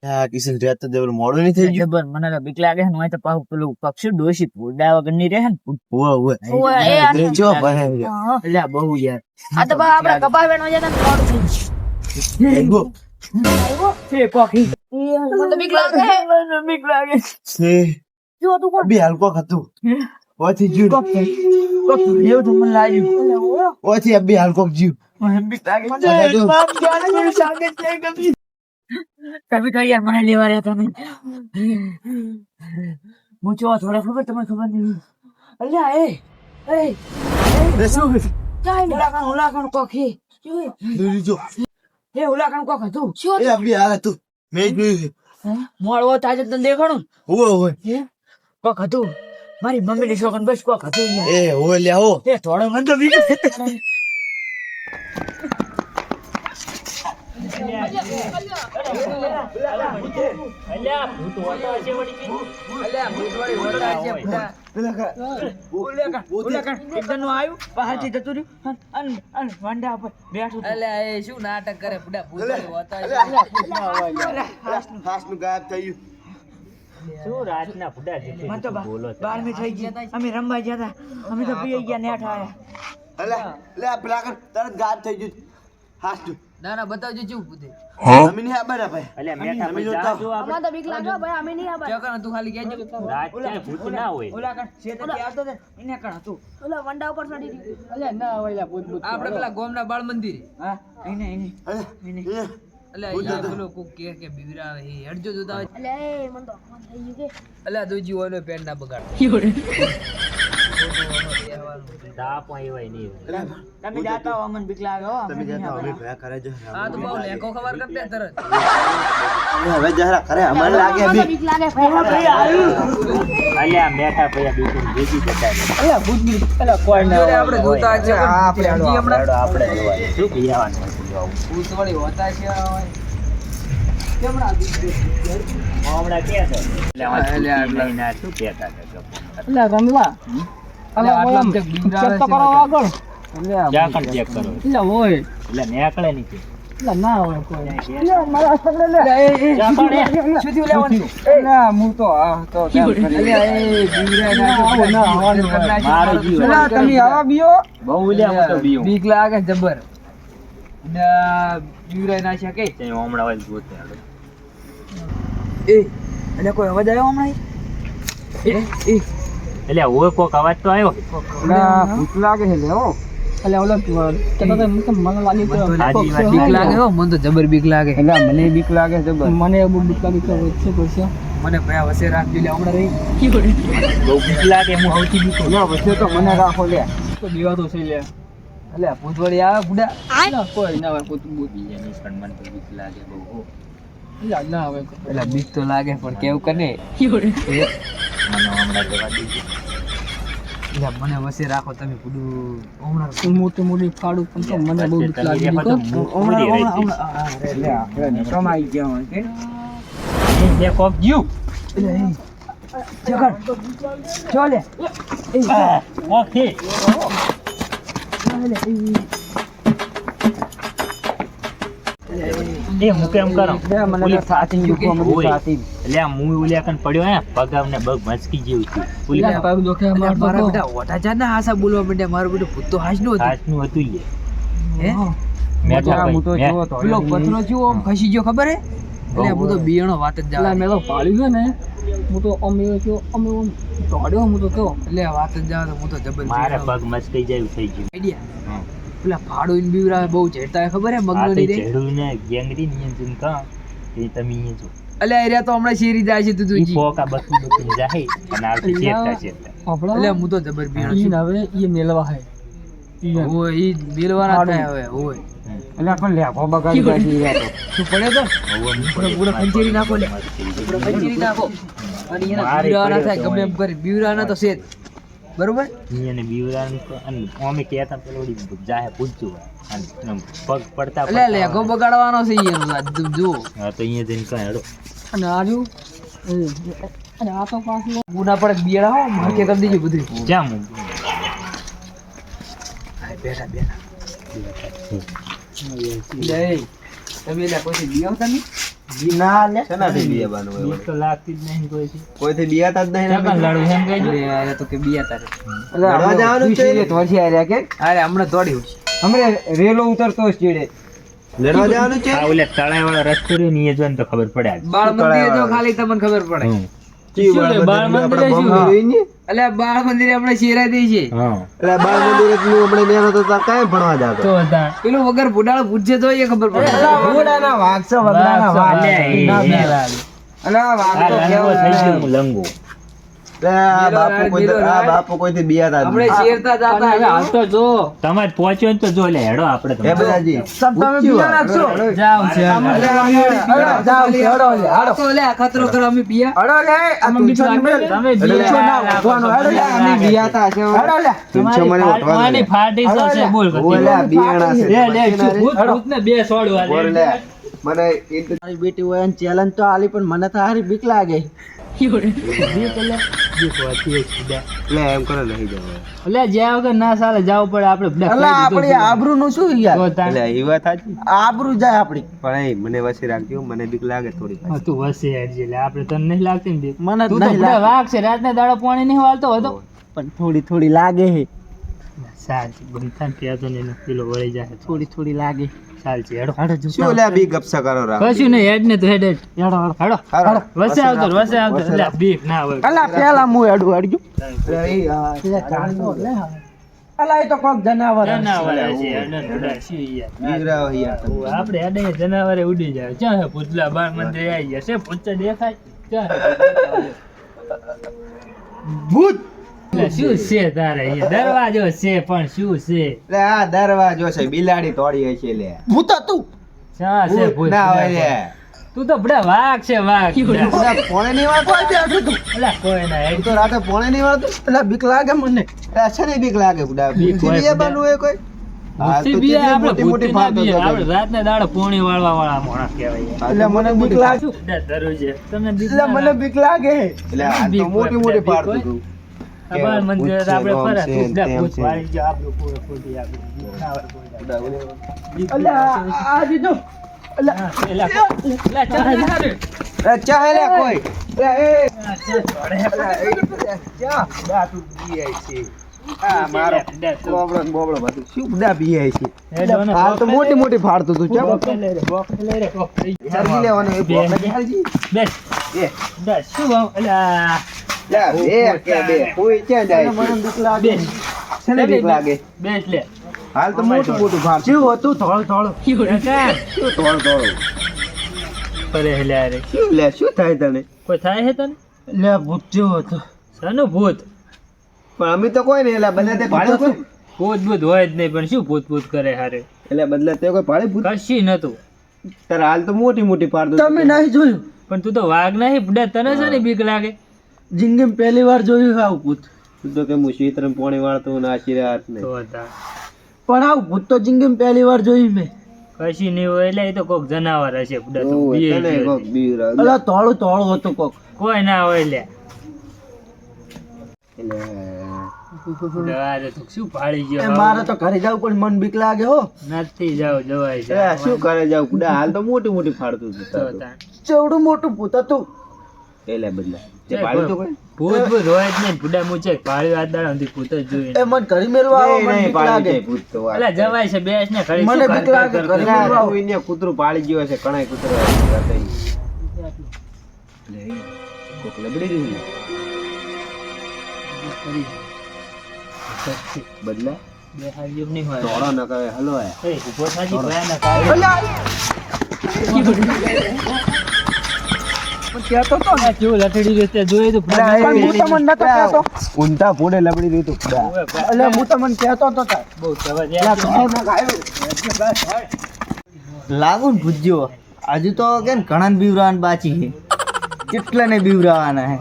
આ કિશન રાત તો જબર મોડું નહીં થઈ ગયું. જબર મને તો બીક લાગે છે ને તો પાછું પેલું પક્ષી ડોસી પૂડા વગર ની રહે ને ઓવે ઓવે, એ આ- જો ભાઈ એટલે આ બહુ યાર આ તો બા આપણે કપાસ વેણવા જતા ને મોડું થઈ ગયું. છે કોકી મને તો બીક લાગે. મને બીક લાગે છે જો તું કોણ? બે હલકો હતું ઓથી જીવ કોકી એવું તો મને લાગ્યું ઓથી બે હલકો જીવ મને બીક લાગે મને તો મામ જાણે મેરી સામે છે કભી તો યાર મને લેવા રહ્યા તમે હું જો થોડા ખબર તમને ખબર નહીં અલ્યા એ શું જાય ને. ઉલાકણ કોકી દૂરી જો એ ઉલાકણ કોક હતું શું એ બે આ હતું મેં જોયું મોડવો થાય છે તને દેખાણું ઓવે ઓવે કોક હતું મારી મમ્મી ની છોકન બસ કોક હતું એ ઓવે લ્યા હો એ થોડો મને તો બીક શું નાટક કરે બુડા ભૂતવાળી હોતા છે. હાસનું ગાયબ થયું બાર મી થઈ ગયા અમે રમવા ગયા હતા અમે તો પી ગયા નેઠ આયા અલે લે પેલા કર તરત ગાયબ થઈ ગયું હાસનું ના ના બતાવજો ચેવું પૂછે. અમે નહીં આ બરા ભાઈ અમે જોતા અમાર તો બીક લાગે ભાઈ અમે નહીં આવા. ચકન તું ખાલી કહેજો. ઓલા કણ શેતરથી આવતો હતો એને કણ હતું ઓલા વંડા ઉપર ચડી ગયું. અલ્યા ના ઓલા ભૂત ભૂત આપણે પેલા ગોમના બાળ મંદિર. હા એને અલે એ અલ્યા ઈ પેલો કોક કે બીવરા આવે એ હડજો જોતા હોય. અલ્યા એ મન તો અપમાન થઈ ગયું કે. અલ્યા દોજી ઓલો પેન ના બગાડ. તમે જાતા હો અમને બીક લાગે હો તમે જતા અમે ભયા કરે જો આ તો બહુ લેકો ખબર કરતે તરત. હવે જરા કરે અમારે લાગે મને બી બીક લાગે ભાઈ. અલ્યા ભૂત ભૂત અલ્યા કોઈ ના જોડે આપણે જોતા છે આપણે હજી હમણાં ભૂત ભૂતવાળી હોતા છે હોય. અલ્યા રમવા અલ્યા આટલા બધા બીવરા આવે ચેક તો કરો છે. આગળ અલ્યા હોય અલ્યા ના હોય કોઈ અલ્યા મારા પકડે લે શું થયું લેવાનું અલ્યા હું તો આ તો અલ્યા એ બીવરા ના અલ્યા તમે આવા બીઓ બીક લાગે જબર. ને બીવરા ના છે કે એ અલ્યા કોઈ અવાજ આવ્યો હમણાં ભૂત લાગે છે લેવો અલ્યા ઓલો કેતો તો મને લાગે બીક લાગે હો. મને તો જબર બીક લાગે. મને બીક લાગે છે મને બહુ બીક લાગે છે વચ્ચે પછી મને ભયા વસે રાખજો લે હમણાં રહી. વચ્ચે તો મને રાખો લે તો દીવા તો છે લે અલ્યા ભૂતવાળી આવે બુડા. કોઈ ના હોય ભૂત ભૂત અલ્યા ના આવે એટલે બીક તો લાગે પણ કેવું કરે. એટલે મને વસે રાખો તમે બધું હમણાં મોટી મોટી ફાડું પણ તો મને બહુ બીક લાગે કમાઈ ગયા હોય કે ચાલે મને સાચી ગયું પગ દુખે મારા બેટા ઓટા જા ના હાસા બોલવા માંડ્યા. મારું બેટું ભૂત તો હાજ નું હતું. હે હું તો જોવો તો પેલો પતરો જેવો આમ ખસી ગયો ખબર હે. એટલે હું તો બિયાણો વાત જ જાવા મેં તો પાડ્યું છે ને હું તો અમે દોડ્યો હું તો કેવો એટલે વાત જ જાવા તો હું તો જબર આઈડિયા. પેલા ફાડો ઇન બીવરા બહુ ચેડતા ખબર હે મગનો ની રે. અલે આ રહ્યા તો હમણાં શેરી જાય છે તું તુજી. એટલે હું તો જબર બિયાણો છું. હવે એ મેલવા હે ઓય ઈ મેલવાના થાય હવે ઓય. એટલે પણ લેખો બગાડી ગાડી તું પડે તો પૂરો ખંચેરી નાખો લે. પૂરો ખંચેરી નાખો અને એના બીવરા ના થાય ગમે એમ કરી બીવરા ના તો સેજ બરોબર. એટલે લેગો બગાડવાનો છે ઈ તું જો. અને આજુ અને આ તો પાછું ગુના પડે બિયાડા હો માકે કરી દીજો બધું. બેઠા બેઠા લે તમે લે કોઈ બીઓ તમે ના લે શેનાથી બીયાવાનું હોય બીક તો લાગતી જ નહીં કોઈથી. કોઈથી બીયાતા જ નહીં ચાકણ લડવું એમ કહેજો. અરે અરે તો કે બીયા તારે લડવા જવાનું છે અરે હમણાં દોડી ઉઠી લડવા જવાનું છે આ ઓલે તળાઈવાળો રસ્તો રહ્યો ને એ જોઈને તો ખબર પડે આજ. બાળ મંદિરે જો ખાલી તમને ખબર પડે શું છે? બાળ મંદિરે શું? એટલે બાળ મંદિરે આપણે શેરા દે છે હા. એટલે બાળ મંદિરે તું હમણાં નેનો તો તાર કાંઈ ભણવા જાતો તો હતા. પેલું વગર ભૂડાળો પૂછે તો એ ખબર પડે આ લંગો થઈ ગયો હું લંગો. બાપુ કોઈથી બીયાતા જ આપણે નહીં. શેરતા જાતા હાલ તો જો તમારે પહોંચ્યો ને તો જો લે હેડો આપણે હે બધાજી જાવ છે તો લે આ ખતરો કરો અમે પિયા તમે તીનસો મને વટવા દે. ફાટી તો છે બોલ ઓલા બિયાણા છે. લે લે ભૂતને બે સોડવા બોલ લે. લે. મને મારી બેટી હોય અને ચેલેન્જ તો આલી પણ મને તો હારી બીક લાગે લે એમ કરે નહીં જવા. લે જ્યાં વગર ના ચાલે જાવ પડે આપણે અલા આપણી આબરૂ નું શું યાર એટલે એ વાત સાચી. આબરૂ જાય આપણી પણ એ મને વસી રાખજો, મને બીક લાગે થોડી પાછી. તું વસે હેડજે લે આપણે તને નહીં લાગતી ને બીક? મને તું જ તો નહીં બધા લાગે વાઘ છે રાતના દાડો પાણી નહીં વાળતો હતો પણ થોડી થોડી લાગે હે સાચી બનતા ને કહેતો નહીં ને પેલો વળી જાય થોડી થોડી લાગે ચાલશે હેડો હાડો જો શું લે બી ગપસા કરો રાખ. કશું નહીં હેડ ને તો હેડ હેડ હેડો હેડો હેડો હારો. વસે આવતો લે બીક ના હોય અલા પેલા હું હેડું હેડજો એટલે ઈ, હા. અલા એ તો કોક જનાવર હશે. જનાવર છે હેડ ને હેડ શું યાર બીવરાવો યાર તમે. આપણે હેડે જનાવરે ઉડી જાય ક્યાં હે ભૂતલા બાર મંદિર આવી ગયા છે ભૂત દેખાય ક્યાં હે? ભૂત એટલે શું છે તારે અહીંયા દરવાજો છે પણ શું છે એટલે આ દરવાજો છે, બિલાડી તોડી હશે લે. ભૂત હતું શા છે ભૂત ભૂત ના હોય લે. તું તો બડા વાઘ છે વાઘ એટલે પોણે ની વાત હોય છે હજુ તું. અલા કોઈ ના તું તો રાતે પોણે ની વાત એટલે બીક લાગે મને એટલે છે ને બીક લાગે બુડા. બીક ભૂતથી હોય બીયાવાનું હોય કોઈ? હા, તો ભૂતથી બીયા કેટલી આપણે મોટી મોટી ભૂતથી ના ફાટો બીયા. છે આપણે રાતના દાડો પોણી વાળવા વાળા મોણા કહેવાય એટલે મને બીક લાગે ધરું છે તમને બીક એટલે ના મને લાગે? બીક લાગે હે એટલે આ તો બીક મોટી હોય, મોટી બીક ફાડતું હોય. તું. આ બાર મંદિર ભૂત છે, આપણે ગોમ ફરે છે, ભૂત તેમ ભૂત છે. વાળી જાય આપણે પૂરે ખોટી આપણે બીક ના હોય કોઈ બુડા, ઓલે. બીક અલા આ દીધો અલા હા, એલા ચાલ ના રે. એ ચાહે લે કોઈ. એ ક્યાં બુડા તું બીયાય છે. આ મારો બોબડો ને બોબડો બધું શું બુડા બીયાય છે. હેડો ને હાલ તો મોટી મોટી ફાડતું તું. ચાલ. બોક્સ લઈ રે, બોક્સ લઈ રે, બોક્સ લઈ રે. હરગી લેવાનો એ બે. બોબડા હાલજી. બેસ એ બેસ શું ભાવ અલા લે બે કે બે કોઈ ક્યાં જાય મને છે? બીક લાગે બેસ છે ને બીક લાગે. બેસ લે હાલ તો મોટું મોટું ફાડતું. શું હતું થોડું થોડું કાકા શું તોડ તોડ. પરે લે રે શું લે શું થાય તને? કોઈ થાય છે તને લે ભૂત જેવો હતો શાનું ભૂત પણ અમે તો કોઈ નહીં એટલે બધા તે ભાડે કોઈ ભૂત ભૂત હોય જ નહીં પણ શું ભૂત ભૂત કરે હારે એટલે બદલે તે કોઈ ભાડે ભૂત કશી નતું તારે હાલ તો મોટી મોટી ફાડતું તમે નહીં જોયું પણ તું તો વાઘ નહીં બુડા તને છે ને બીક લાગે જિંદગીમાં પહેલી વાર જોયું આવું ભૂત તું તો કે હું શીતરમ પોણી વાળતો ને આશીર્વાદ હાથ નહીં. તો હતા પણ આવું ભૂત તો જિંદગીમાં પહેલી વાર જોયું મેં કશી નહીં હોય એટલે એ તો કોક જનાવર હશે બુડા તું ઓય, બીએ તને ગયો કોક છે. બીવરાવ. અલા થોડું થોડું હતું કોક કોઈ ના હોય લે એટલે બુડા, આ તો શું ભાળી એ ગયો મારે તો ઘરે જવું પણ મન બીક લાગે હો નથી જાવ જવાય છે એ શું કરે જાવ કુડા હાલ તો મોટી મોટી ફાડતું હતું તો તારું. તાન. ચેવડું મોટું ભૂત હતું એટલે બદલા તે ભાડે તો કોઈ ભૂત ભૂત હોય જ નહીં બુડા મુચે ભાળી વાત દાડા સુધી ભૂત જ જોઈને એ મને ઘરે મેળવા આવો નહીં, મને નહીં, બીક પાડી લાગે જાય ભૂત તો વાત. અલા જવાય છે બેસ ને ઘડી મને શું બીક કર લાગે, કર ઘરે કર ના, મેળવા આવો. તું એને કૂતરું પાડી ગયો હશે ઘણાય કૂતરા હતા ઈ. એટલે ઈ કોક લબડી રહ્યું ને. બદલા બે હાથ નહીં હોય દોડો ન કરે હલો એ. એ ઊભો થાજી ભયાનક આવે. અલા, કહેતો તો ને કેવું લથડી રીતે જોયું તું અલા, પણ હું તમને નતો કહેતો. ઊંધા ફોડે લબડી રહ્યું તું કુડા. એટલે હું તમને કહેતો તો તાર. બહુ જવા દે. અલા, ખતરનાક આવ્યું. લાગુ ને ભૂજ્યો હજુ તો કે ઘણા બીવરાવાના બાકી છે કેટલા ને બીવરાવાના હે